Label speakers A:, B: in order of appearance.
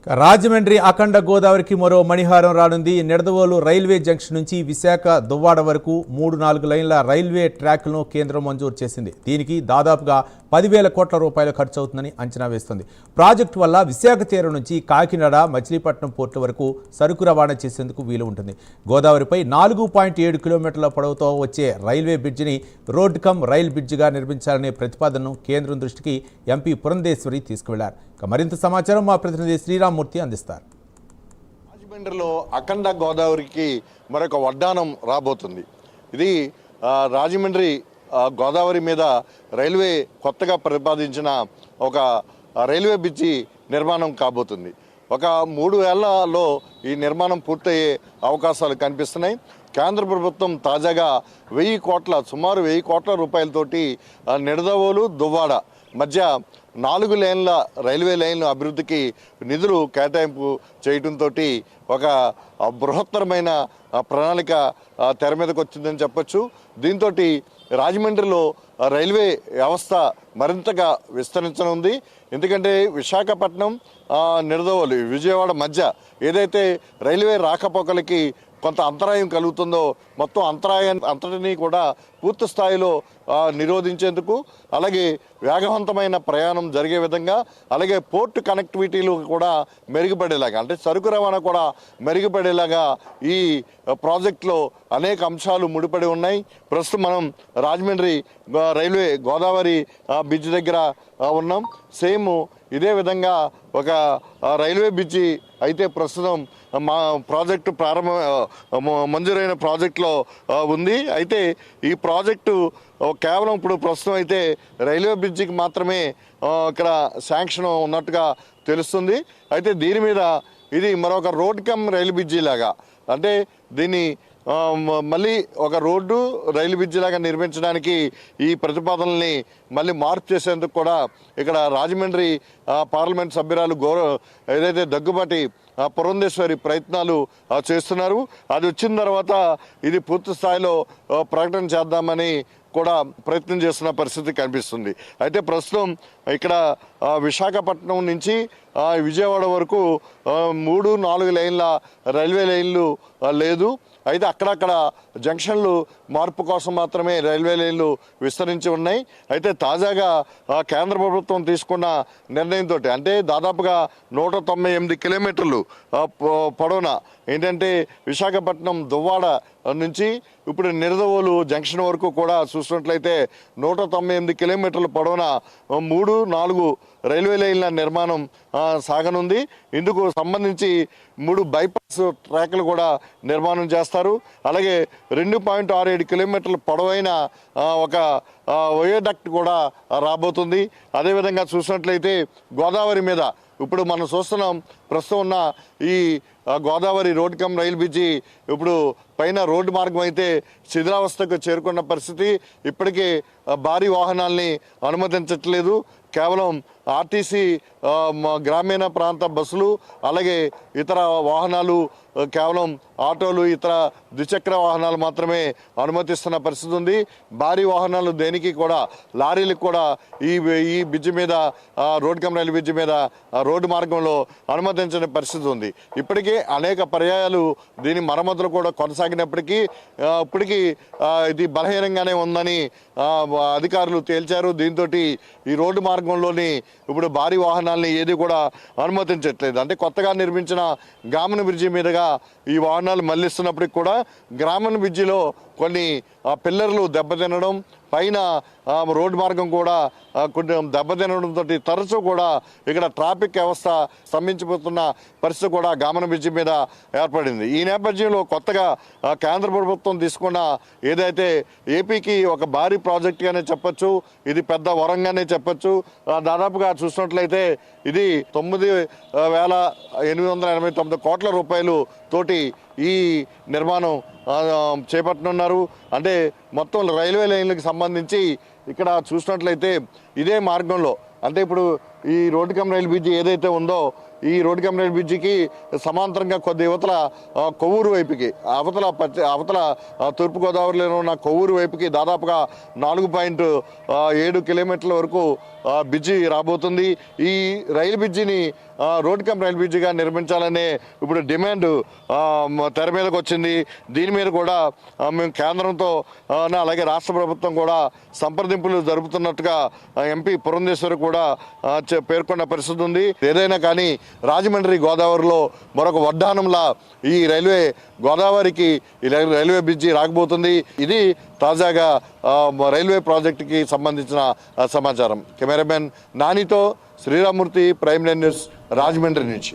A: రాజమండ్రి అఖండ గోదావరికి మరో మణిహారం రానుంది. నిడదవోలు రైల్వే జంక్షన్ నుంచి విశాఖ దువ్వాడ వరకు 3-4 లైన్ల రైల్వే ట్రాక్లను కేంద్రం మంజూరు చేసింది. దీనికి దాదాపుగా 10,000 కోట్ల రూపాయలు ఖర్చు అవుతుందని అంచనా వేస్తుంది. ప్రాజెక్టు వల్ల విశాఖ తీరం నుంచి కాకినాడ, మచిలీపట్నం పోర్టు వరకు సరుకు రవాణా చేసేందుకు వీలు ఉంటుంది. గోదావరిపై 4.7 కిలోమీటర్ల పొడవుతో వచ్చే రైల్వే బ్రిడ్జిని రోడ్ కమ్ రైల్ బ్రిడ్జిగా నిర్మించాలనే ప్రతిపాదనను కేంద్రం దృష్టికి ఎంపీ పురంధేశ్వరి తీసుకువెళ్లారు. మరింత సమాచారం మా ప్రతినిధి శ్రీరామ్మూర్తి అందిస్తారు.
B: రాజమండ్రిలో అఖండ గోదావరికి మరొక వడ్డానం రాబోతుంది. ఇది రాజమండ్రి గోదావరి మీద రైల్వే కొత్తగా ప్రతిపాదించిన ఒక రైల్వే బ్రిడ్జి నిర్మాణం కాబోతుంది. ఒక 3 ఏళ్లలో ఈ నిర్మాణం పూర్తయ్యే అవకాశాలు కనిపిస్తున్నాయి. కేంద్ర ప్రభుత్వం తాజాగా సుమారు 1000 కోట్ల రూపాయలతోటి నిడదవోలు దువ్వాడ మధ్య 4 లేన్ల రైల్వే లైన్ల అభివృద్ధికి నిధులు కేటాయింపు చేయడంతో ఒక బృహత్తరమైన ప్రణాళిక తెర మీదకి వచ్చిందని చెప్పొచ్చు. దీంతో రాజమండ్రిలో రైల్వే వ్యవస్థ మరింతగా విస్తరించనుంది. ఎందుకంటే విశాఖపట్నం, నిడదవోలు, విజయవాడ మధ్య ఏదైతే రైల్వే రాకపోకలకి కొంత అంతరాయం కలుగుతుందో మొత్తం అంతటినీ కూడా పూర్తి స్థాయిలో నిరోధించేందుకు, అలాగే వేగవంతమైన ప్రయాణం జరిగే విధంగా, అలాగే పోర్టు కనెక్టివిటీలు కూడా మెరుగుపడేలాగా, అంటే సరుకు రవాణా కూడా మెరుగుపడేలాగా ఈ ప్రాజెక్టులో అనేక అంశాలు ముడిపడి ఉన్నాయి. ప్రస్తుతం మనం రాజమండ్రి రైల్వే గోదావరి బ్రిడ్జ్ దగ్గర ఉన్నాం. సేమ్ ఇదే విధంగా ఒక రైల్వే బ్రిడ్జి అయితే ప్రస్తుతం మా ప్రాజెక్టు మంజూరైన ప్రాజెక్టులో ఉంది. అయితే ఈ ప్రాజెక్టు కేవలం ఇప్పుడు ప్రస్తుతం అయితే రైల్వే బ్రిడ్జికి మాత్రమే ఇక్కడ శాంక్షన్ ఉన్నట్టుగా తెలుస్తుంది. అయితే దీని మీద ఇది మరొక రోడ్ కమ్ రైలు బ్రిడ్జి లాగా, అంటే దీన్ని మళ్ళీ ఒక రోడ్డు రైలు బ్రిడ్జి లాగా నిర్మించడానికి ఈ ప్రతిపాదనల్ని మళ్ళీ మార్పు చేసేందుకు కూడా ఇక్కడ రాజమండ్రి పార్లమెంట్ సభ్యురాలు ఏదైతే దగ్గుబాటి పురంధేశ్వరి ప్రయత్నాలు చేస్తున్నారు. అది వచ్చిన తర్వాత ఇది పూర్తి స్థాయిలో ప్రకటన చేద్దామని కూడా ప్రయత్నం చేస్తున్న పరిస్థితి కనిపిస్తుంది. అయితే ప్రస్తుతం ఇక్కడ విశాఖపట్నం నుంచి విజయవాడ వరకు 3-4 లైన్ల రైల్వే లైన్లు లేదు. అయితే అక్కడక్కడ జంక్షన్లు మార్పు కోసం మాత్రమే రైల్వే లైన్లు విస్తరించి ఉన్నాయి. అయితే తాజాగా కేంద్ర ప్రభుత్వం తీసుకున్న నిర్ణయంతో, అంటే దాదాపుగా 198 కిలోమీటర్లు పొడవున ఏంటంటే విశాఖపట్నం దువ్వాడ నుంచి ఇప్పుడు నిడదవోలు జంక్షన్ వరకు కూడా చూసినట్లయితే 198 కిలోమీటర్ల పొడవున 3-4 రైల్వే లైన్ల నిర్మాణం సాగనుంది. ఇందుకు సంబంధించి 3 బైపాస్ ట్రాక్లు కూడా నిర్మాణం చేస్తారు. అలాగే 2.67 కిలోమీటర్ల పొడవైన ఒక వయోడక్ట్ కూడా రాబోతుంది. అదేవిధంగా చూసినట్లయితే గోదావరి మీద ఇప్పుడు మనం చూస్తున్నాం, ప్రస్తుతం ఉన్న ఈ Godavari road come rail bridge ఇప్పుడు పైన రోడ్డు మార్గం అయితే శిథిలావస్థకు చేరుకున్న పరిస్థితి. ఇప్పటికే భారీ వాహనాల్ని అనుమతించట్లేదు. కేవలం ఆర్టీసీ గ్రామీణ ప్రాంత బస్సులు, అలాగే ఇతర వాహనాలు, కేవలం ఆటోలు, ఇతర ద్విచక్ర వాహనాలు మాత్రమే అనుమతిస్తున్న పరిస్థితి ఉంది. భారీ వాహనాలు దేనికి కూడా, లారీలకు కూడా ఈ బ్రిడ్జి మీద, రోడ్ కమ్ రైలు బ్రిడ్జి మీద రోడ్డు మార్గంలో అనుమతించని పరిస్థితి ఉంది. ఇప్పటికే అనేక పర్యాయాలు దీని మరమ్మతులు కూడా కొనసాగినప్పటికీ ఇప్పటికీ ఇది బలహీనంగానే ఉందని అధికారులు తేల్చారు. దీంతో ఈ రోడ్డు మార్గంలోని ఇప్పుడు భారీ వాహనాలని ఏది కూడా అనుమతించట్లేదు. అంటే కొత్తగా నిర్మించిన గ్రామీణ బ్రిడ్జి మీదుగా ఈ వాహనాలు మళ్లిస్తున్నప్పటికి కూడా గ్రామీణ బ్రిడ్జిలో కొన్ని పిల్లర్లు దెబ్బతినడం, పైన రోడ్డు మార్గం కూడా కొంచెం దెబ్బతినడంతో తరచూ కూడా ఇక్కడ ట్రాఫిక్ వ్యవస్థ స్తంభించిపోతున్న పరిస్థితి కూడా గ్రామీణ బ్రిడ్జి మీద ఏర్పడింది. ఈ నేపథ్యంలో కొత్తగా కేంద్ర ప్రభుత్వం తీసుకున్న ఏదైతే ఏపీకి ఒక భారీ ప్రాజెక్టుగానే చెప్పొచ్చు, ఇది పెద్ద వరంగానే చెప్పొచ్చు. దాదాపుగా చూసినట్లయితే ఇది 9,889 కోట్ల రూపాయలు తోటి ఈ నిర్మాణం చేపట్టనున్నారు. అంటే మొత్తం రైల్వే లైన్లకు సంబంధించి ఇక్కడ చూసినట్లయితే ఇదే మార్గంలో, అంటే ఇప్పుడు ఈ రోడ్ కమ్ రైల్ బ్రిడ్జి ఏదైతే ఉందో ఈ రోడ్ కమ్ రైల్ బ్రిడ్జికి సమాంతరంగా కొద్ది యువతల కొవ్వూరు వైపుకి, అవతల తూర్పుగోదావరిలో ఉన్న కొవ్వూరు వైపుకి దాదాపుగా 4.7 కిలోమీటర్ల వరకు బ్రిడ్జి రాబోతుంది. ఈ రైలు బ్రిడ్జిని రోడ్ కమ్ రైలు బ్రిడ్జిగా నిర్మించాలనే ఇప్పుడు డిమాండ్ తెర మీదకి వచ్చింది. దీని మీద కూడా మేము కేంద్రంతో అలాగే రాష్ట్ర ప్రభుత్వం కూడా సంప్రదింపులు జరుపుతున్నట్టుగా ఎంపీ పురంధేశ్వరి కూడా పేర్కొన్న పరిస్థితి ఉంది. ఏదైనా కానీ రాజమండ్రి గోదావరిలో మరొక వడ్డానంలా ఈ గోదావరికి రైల్వే బ్రిడ్జి రాకపోతుంది. ఇది తాజాగా రైల్వే ప్రాజెక్టుకి సంబంధించిన సమాచారం. కెమెరామెన్ నానితో Sriramurthy, prime line news, Rajahmundry నుంచి.